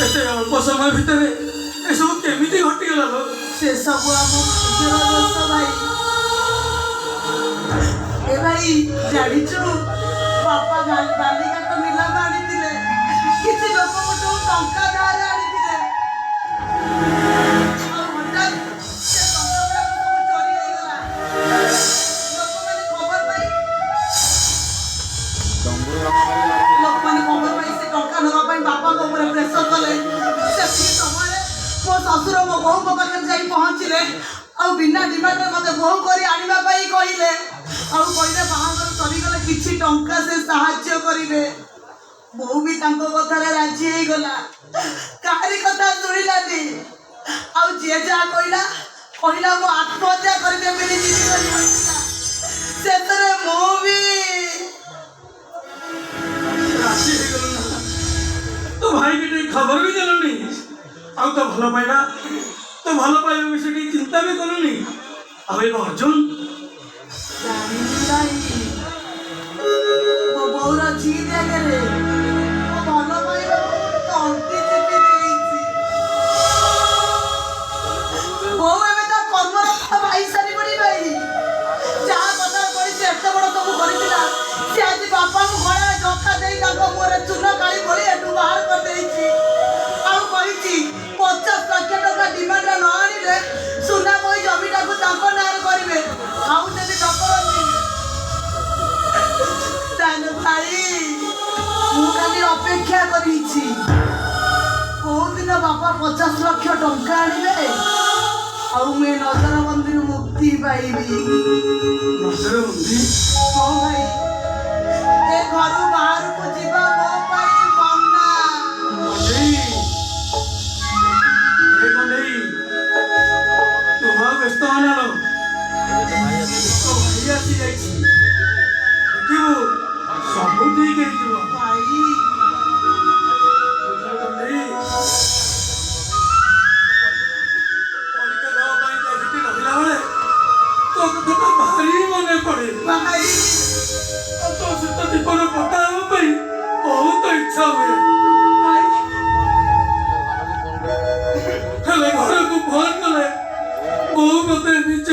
एते अल्प समय भितर ए सब केमिति घटिगला लो से सब हम भाग्यर दोस्त भाई। ए भाई जानिଛୁ बापा बालिका तो नीलाम आनिथिले किछि लोक मोटो टंका धार आनिथिले और हठात से टंका गुड़ा सब चोरी हेगला। लोक माने खबर पाई से टंका नवा पाई बापा को ऊपर प्रेशर कले। से समय मो ससुर मो बहु को पाखे जाई पहुंचले और बिना डिमांड मते बहु करी आनिबा पाई कहिले और कहिले बाहागर सरी गले किछि टंका से सहाय्य करिवे। बहु भी तांको कथारे राजी हे गला काहरी कथा सुनिलानी और जे जा कहिला मो आत्महत्या करिदे बेली जीवी करी होइला। सेतरे मो भी राशि हे गलो ना तो भाई के खबर भी देलनी आउ तो भलो पाइबा तो भलो पाइबा विषय चिंता भी कलुनी अब एक अर्जुन वो बहुरा जी देले रे वो भलो पाइबा तंती चिपी देइछि। बहु एमे ता कर्म भाई सारी बड़ी भाई जा कथा करी से एत बड़ सब करितिला से आज बापा को घोड़ा धक्का देई ताको मोरे चुन काली भली एटू बाहर कर देइछि आउ कहिछि 50 लाख टका डिमांड न आनिले सुना मोई जमीटा को ताको नार करिवे आउ जदी डकरनी तान भाई मु खाली अपेक्षा करिछि कोन दिन बापा 50 लाख टका आनिले आउ मैं नजर बंदी मुक्ति पाइबी। नजर बंदी हां भाई ए घर बाहर को जीवा मो पाई मन्ना नहीं तुम व्यस्त होना लो तो भाई आसी जाइछि देखिबो सब ठीक है जीव भाई तो कथा भारी मने पड़े भाई तो से तो दीपन पता हो पाई बहुत इच्छा हुए